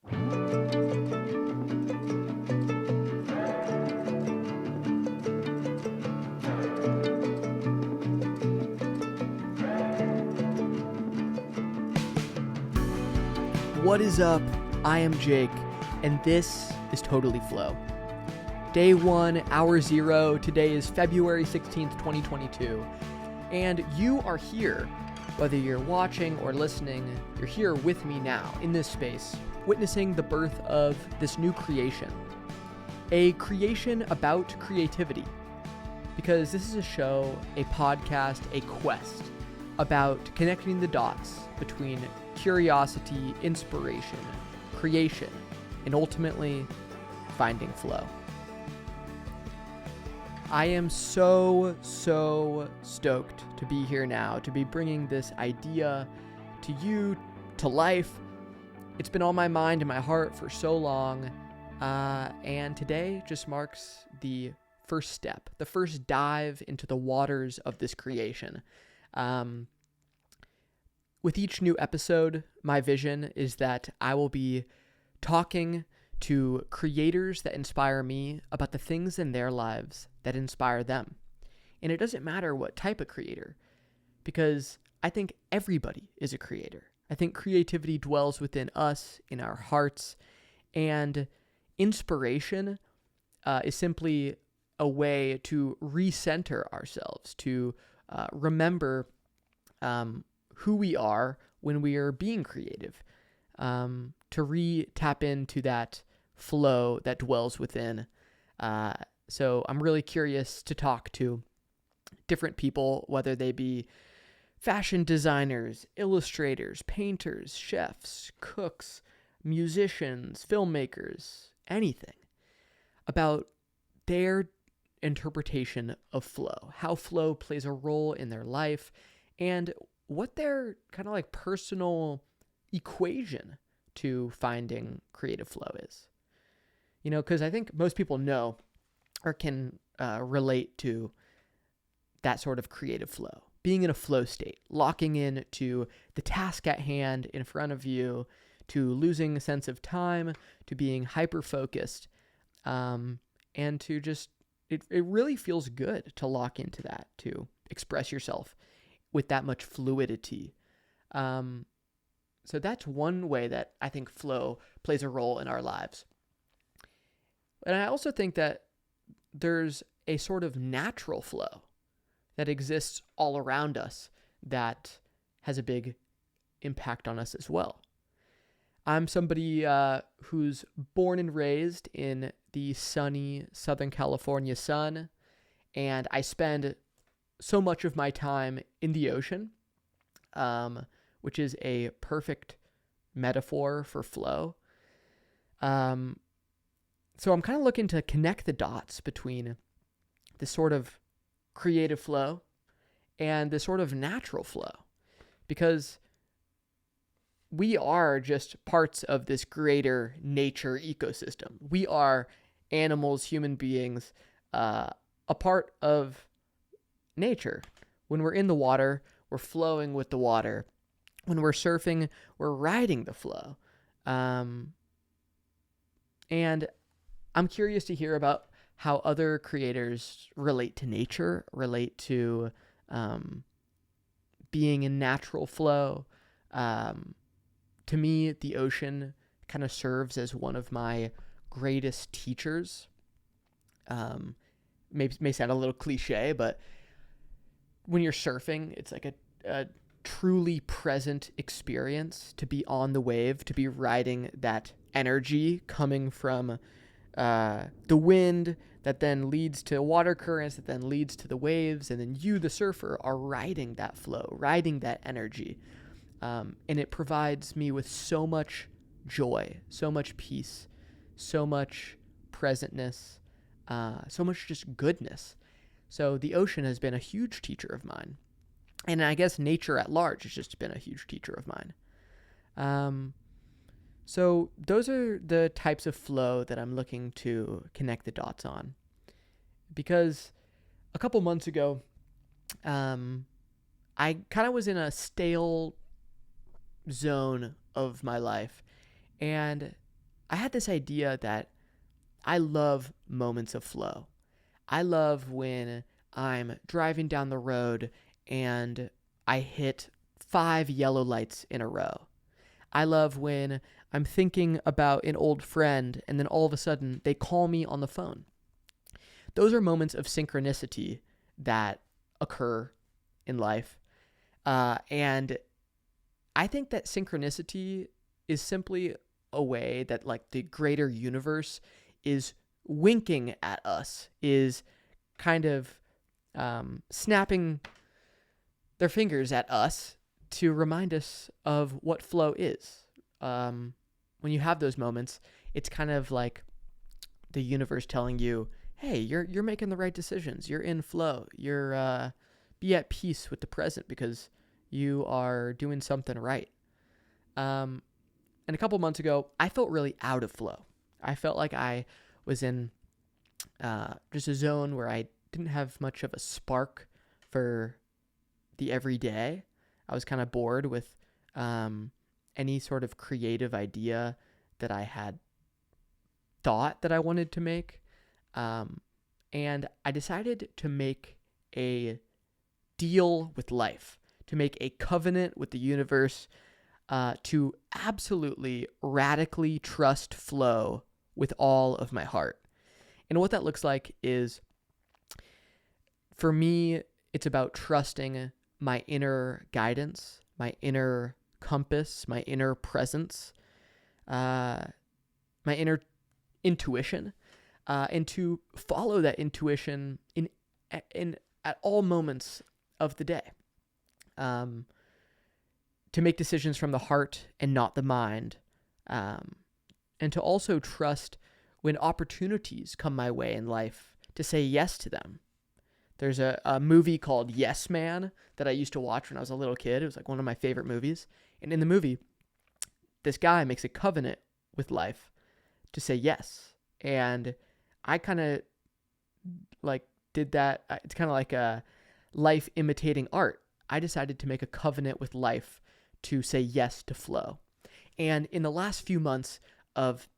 What is up? I am Jake, and this is Totally Flow. Day 1, hour 0, today is February 16th, 2022, and you are here. Whether you're watching or listening, you're here with me now, in this space, witnessing the birth of this new creation. A creation about creativity. Because this is a show, a podcast, a quest about connecting the dots between curiosity, inspiration, creation, and ultimately finding flow. I am so stoked to be here now, to be bringing this idea to you, to life. It's been on my mind and my heart for so long, and today just marks the first step, the first dive into the waters of this creation. With each new episode, my vision is that I will be talking to creators that inspire me about the things in their lives that inspire them. And it doesn't matter what type of creator, because I think everybody is a creator. I think creativity dwells within us, in our hearts, and inspiration is simply a way to recenter ourselves, to remember who we are when we are being creative, to tap into that flow that dwells within. So I'm really curious to talk to different people, whether they be fashion designers, illustrators, painters, chefs, cooks, musicians, filmmakers, anything, about their interpretation of flow, how flow plays a role in their life, and what their kind of like personal equation to finding creative flow is. You know, because I think most people know or can relate to that sort of creative flow, being in a flow state, locking in to the task at hand in front of you, to losing a sense of time, to being hyper-focused, and to just, it really feels good to lock into that, to express yourself with that much fluidity. So that's one way that I think flow plays a role in our lives. And I also think that there's a sort of natural flow that exists all around us that has a big impact on us as well. I'm somebody who's born and raised in the sunny Southern California sun, and I spend so much of my time in the ocean, which is a perfect metaphor for flow. So I'm kind of looking to connect the dots between this sort of creative flow and this sort of natural flow, because we are just parts of this greater nature ecosystem. We are animals, human beings, a part of nature. When we're in the water, we're flowing with the water. When we're surfing, we're riding the flow. And I'm curious to hear about how other creators relate to nature, relate to being in natural flow. To me, the ocean kind of serves as one of my greatest teachers. May sound a little cliche, but when you're surfing, it's like a truly present experience to be on the wave, to be riding that energy coming from the wind that then leads to water currents, that then leads to the waves, and then you, the surfer, are riding that flow, riding that energy. And it provides me with so much joy, so much peace, so much presentness, so much just goodness. So the ocean has been a huge teacher of mine. And I guess nature at large has just been a huge teacher of mine. So those are the types of flow that I'm looking to connect the dots on. Because a couple months ago, I kind of was in a stale zone of my life. And I had this idea that I love moments of flow. I love when I'm driving down the road and I hit 5 yellow lights in a row. I love when I'm thinking about an old friend and then all of a sudden they call me on the phone. Those are moments of synchronicity that occur in life. And I think that synchronicity is simply a way that like the greater universe is winking at us, is kind of snapping their fingers at us to remind us of what flow is. When you have those moments, it's kind of like the universe telling you, "Hey, you're making the right decisions. You're in flow. You're be at peace with the present because you are doing something right." And a couple months ago, I felt really out of flow. I felt like I was in just a zone where I didn't have much of a spark for the everyday. I was kind of bored with any sort of creative idea that I had thought that I wanted to make. And I decided to make a deal with life, to make a covenant with the universe, to absolutely radically trust flow with all of my heart. And what that looks like is, for me, it's about trusting my inner guidance, my inner compass, my inner presence, my inner intuition, and to follow that intuition in at all moments of the day. To make decisions from the heart and not the mind, and to also trust when opportunities come my way in life to say yes to them. There's a movie called Yes Man that I used to watch when I was a little kid. It was like one of my favorite movies. And in the movie, this guy makes a covenant with life to say yes. And I kind of like did that. It's kind of like a life imitating art. I decided to make a covenant with life to say yes to flow. And in the last few months of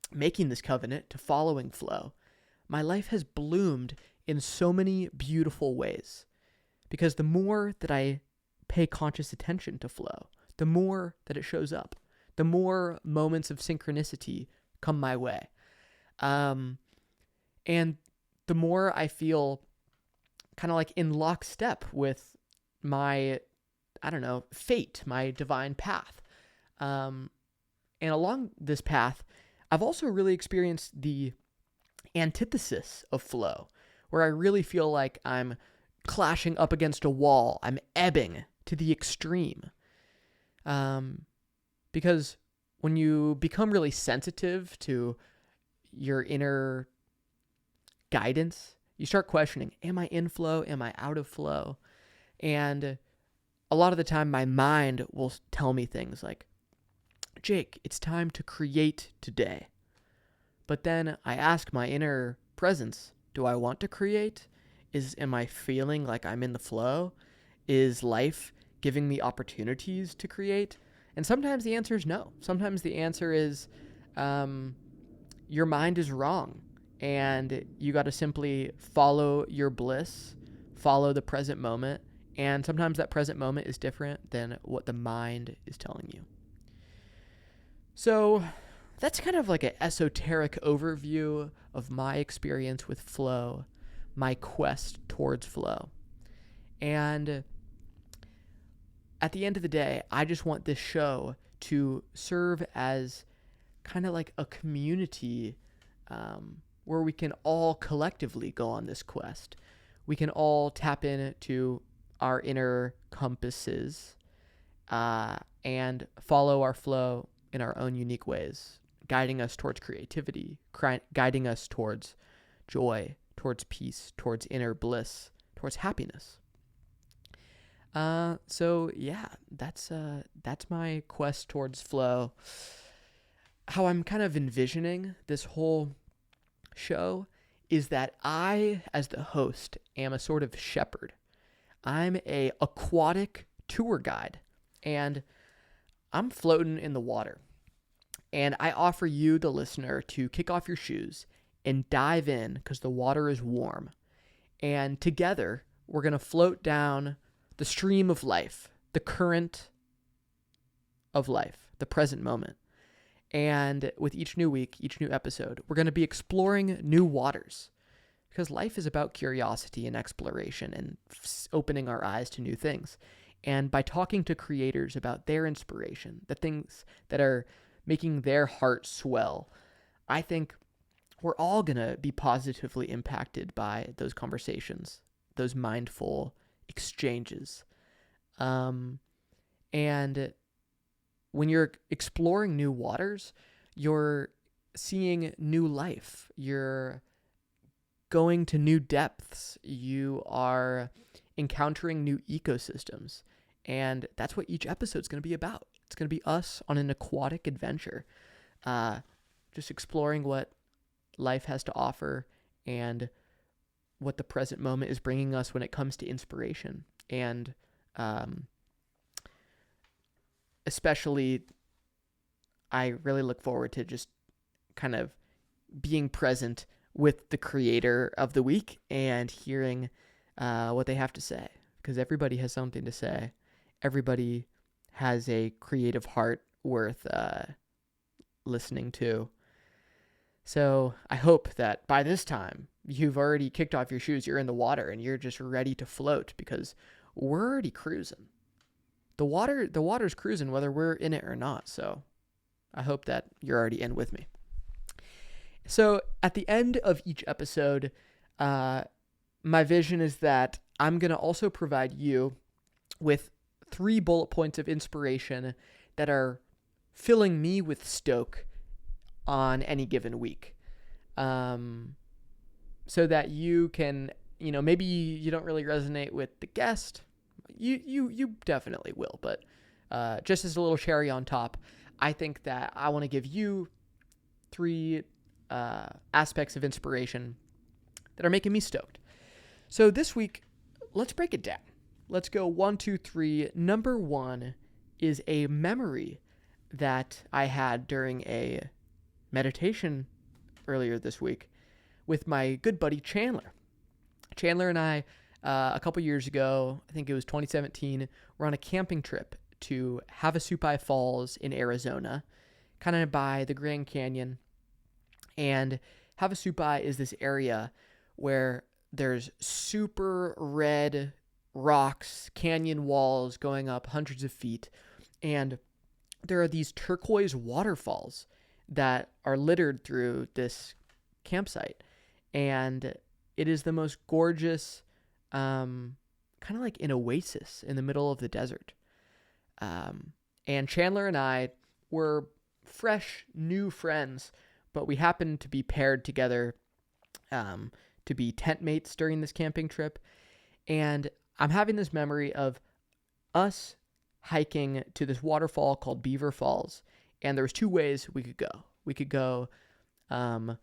making this covenant to following flow, my life has bloomed in so many beautiful ways. Because the more that I pay conscious attention to flow, the more that it shows up, the more moments of synchronicity come my way. And the more I feel kind of like in lockstep with my, fate, my divine path. And along this path, I've also really experienced the antithesis of flow, where I really feel like I'm clashing up against a wall. I'm ebbing to the extreme. Because when you become really sensitive to your inner guidance, you start questioning, am I in flow? Am I out of flow? And a lot of the time, my mind will tell me things like, Jake, it's time to create today. But then I ask my inner presence, do I want to create? Am I feeling like I'm in the flow? Is life giving me opportunities to create? And sometimes the answer is no. Sometimes the answer is your mind is wrong. And you got to simply follow your bliss, follow the present moment. And sometimes that present moment is different than what the mind is telling you. So that's kind of like an esoteric overview of my experience with flow, my quest towards flow. And at the end of the day, I just want this show to serve as kind of like a community where we can all collectively go on this quest. We can all tap into our inner compasses and follow our flow in our own unique ways, guiding us towards creativity, guiding us towards joy, towards peace, towards inner bliss, towards happiness. So yeah, that's my quest towards flow. How I'm kind of envisioning this whole show is that I, as the host, am a sort of shepherd. I'm a aquatic tour guide, and I'm floating in the water. And I offer you, the listener, to kick off your shoes and dive in because the water is warm. And together, we're going to float down the stream of life, the current of life, the present moment. And with each new week, each new episode, we're going to be exploring new waters because life is about curiosity and exploration and opening our eyes to new things. And by talking to creators about their inspiration, the things that are making their heart swell, I think we're all going to be positively impacted by those conversations, those mindful exchanges. And when you're exploring new waters, you're seeing new life. You're going to new depths. You are encountering new ecosystems. And that's what each episode's going to be about. It's going to be us on an aquatic adventure, just exploring what life has to offer and what the present moment is bringing us when it comes to inspiration. And especially, I really look forward to just kind of being present with the creator of the week and hearing what they have to say, because everybody has something to say. Everybody has a creative heart worth listening to. So I hope that by this time you've already kicked off your shoes, you're in the water, and you're just ready to float because we're already cruising. The water's cruising whether we're in it or not. So I hope that you're already in with me. So at the end of each episode, my vision is that I'm going to also provide you with 3 bullet points of inspiration that are filling me with stoke on any given week. So that you can, maybe you don't really resonate with the guest. You definitely will, but just as a little cherry on top, I think that I want to give you 3 aspects of inspiration that are making me stoked. So this week, let's break it down. Let's go 1, 2, 3. Number 1 is a memory that I had during a meditation earlier this week with my good buddy Chandler. Chandler and I, a couple years ago, I think it was 2017, were on a camping trip to Havasupai Falls in Arizona, kind of by the Grand Canyon. And Havasupai is this area where there's super red rocks, canyon walls going up hundreds of feet, and there are these turquoise waterfalls that are littered through this campsite. And it is the most gorgeous, kind of like an oasis in the middle of the desert. And Chandler and I were fresh, new friends, but we happened to be paired together to be tent mates during this camping trip. And I'm having this memory of us hiking to this waterfall called Beaver Falls. And there was 2 ways we could go. We could go on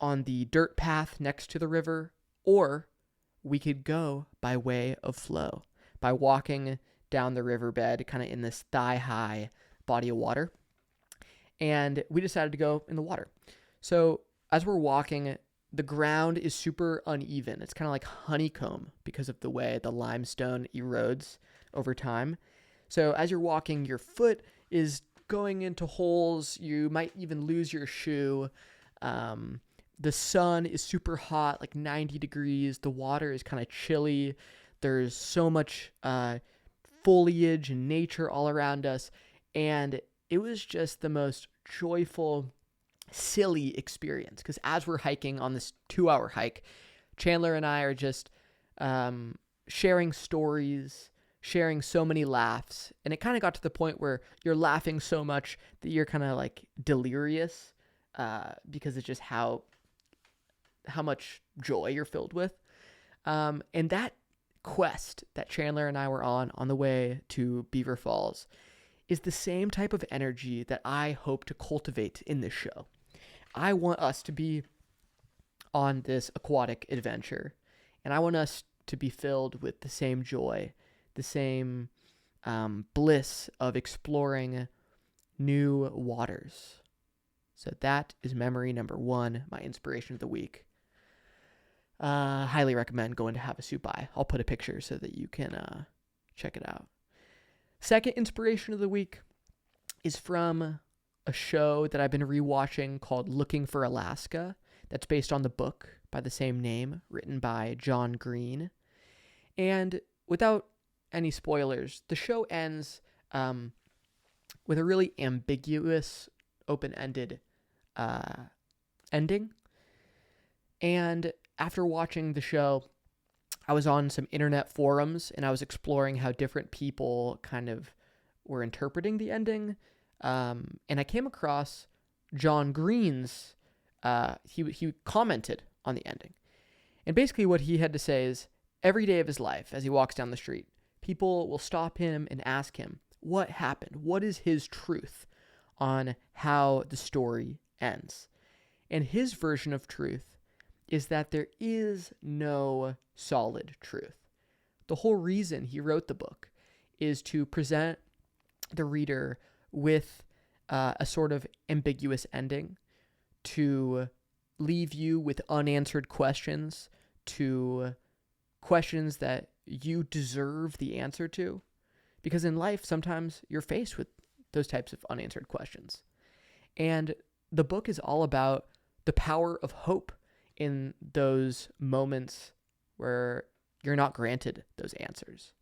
the dirt path next to the river, or we could go by way of flow, by walking down the riverbed, kind of in this thigh-high body of water. And we decided to go in the water. So as we're walking, the ground is super uneven. It's kind of like honeycomb because of the way the limestone erodes over time. So as you're walking, your foot is going into holes. You might even lose your shoe. The sun is super hot, like 90 degrees. The water is kind of chilly. There's so much foliage and nature all around us. And it was just the most joyful, silly experience. Because as we're hiking on this 2-hour hike, Chandler and I are just sharing stories, sharing so many laughs. And it kind of got to the point where you're laughing so much that you're kind of like delirious because it's just how much joy you're filled with. And that quest that Chandler and I were on the way to Beaver Falls is the same type of energy that I hope to cultivate in this show. I want us to be on this aquatic adventure, and I want us to be filled with the same joy, the same bliss of exploring new waters. So that is memory number 1, my inspiration of the week. Highly recommend going to Have a Soup By. I'll put a picture so that you can check it out. Second inspiration of the week is from a show that I've been rewatching called Looking for Alaska. That's based on the book by the same name, written by John Green. And without any spoilers, the show ends with a really ambiguous, open-ended ending. And after watching the show, I was on some internet forums and I was exploring how different people kind of were interpreting the ending. And I came across John Green's, he commented on the ending. And basically what he had to say is, every day of his life, as he walks down the street, people will stop him and ask him, what happened? What is his truth on how the story ends? And his version of truth is that there is no solid truth. The whole reason he wrote the book is to present the reader with a sort of ambiguous ending, to leave you with unanswered questions, to questions that you deserve the answer to. Because in life, sometimes you're faced with those types of unanswered questions. And the book is all about the power of hope in those moments where you're not granted those answers.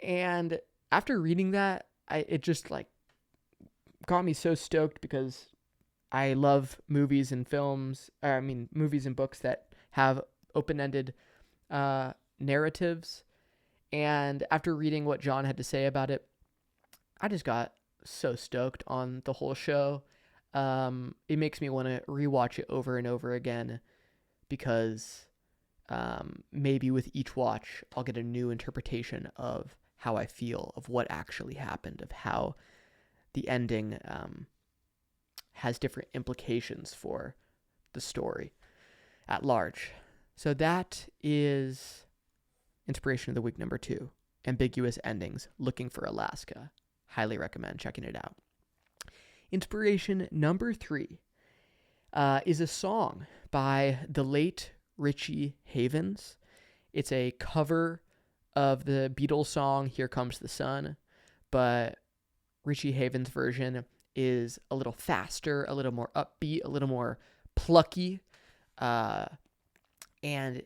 And after reading that, it just got me so stoked, because I love movies and movies and books that have open-ended narratives. And after reading what John had to say about it, I just got so stoked on the whole show. It makes me want to rewatch it over and over again, because maybe with each watch, I'll get a new interpretation of how I feel, of what actually happened, of how the ending has different implications for the story at large. So that is inspiration of the week number 2, ambiguous endings, Looking for Alaska. Highly recommend checking it out. Inspiration number 3 is a song by the late Richie Havens. It's a cover of the Beatles song Here Comes the Sun, but Richie Havens' version is a little faster, a little more upbeat, a little more plucky. And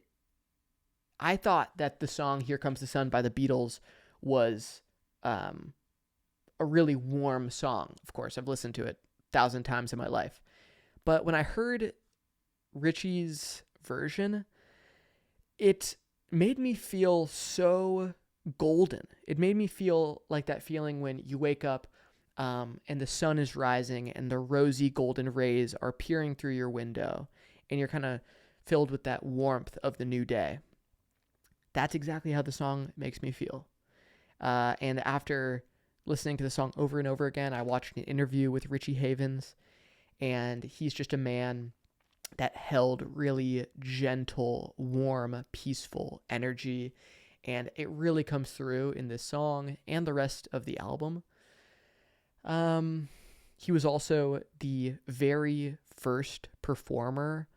I thought that the song Here Comes the Sun by the Beatles was a really warm song. Of course, I've listened to it 1,000 times in my life. But when I heard Richie's version, it made me feel so golden. It made me feel like that feeling when you wake up and the sun is rising and the rosy golden rays are peering through your window and you're kind of filled with that warmth of the new day. That's exactly how the song makes me feel. And after listening to the song over and over again, I watched an interview with Richie Havens, and he's just a man that held really gentle, warm, peaceful energy, and it really comes through in this song and the rest of the album. He was also the very first performer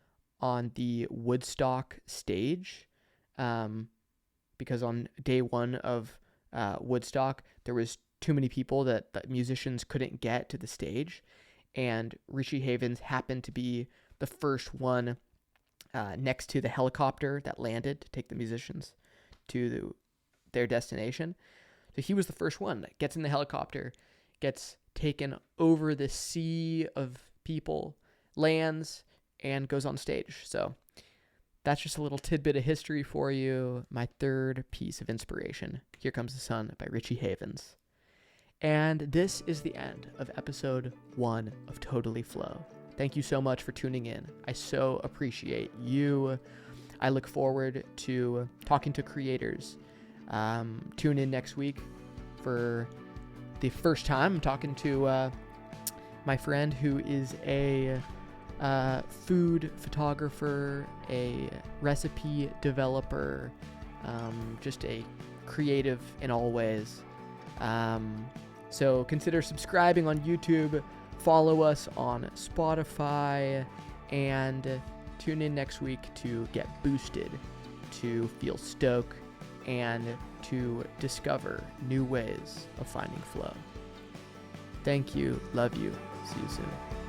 on the Woodstock stage, because on day 1 of Woodstock, there was too many people that musicians couldn't get to the stage, and Richie Havens happened to be the first one next to the helicopter that landed to take the musicians to their destination. So he was the first one that gets in the helicopter, gets taken over the sea of people, lands, and goes on stage. So that's just a little tidbit of history for you. My third piece of inspiration, Here Comes the Sun by Richie Havens. And this is the end of episode 1 of Totally Flow. Thank you so much for tuning in. I so appreciate you. I look forward to talking to creators. Tune in next week for the first time. I'm talking to my friend who is a food photographer, a recipe developer, just a creative in all ways. So consider subscribing on YouTube, follow us on Spotify, and tune in next week to get boosted, to feel stoked, and to discover new ways of finding flow. Thank you. Love you. See you soon.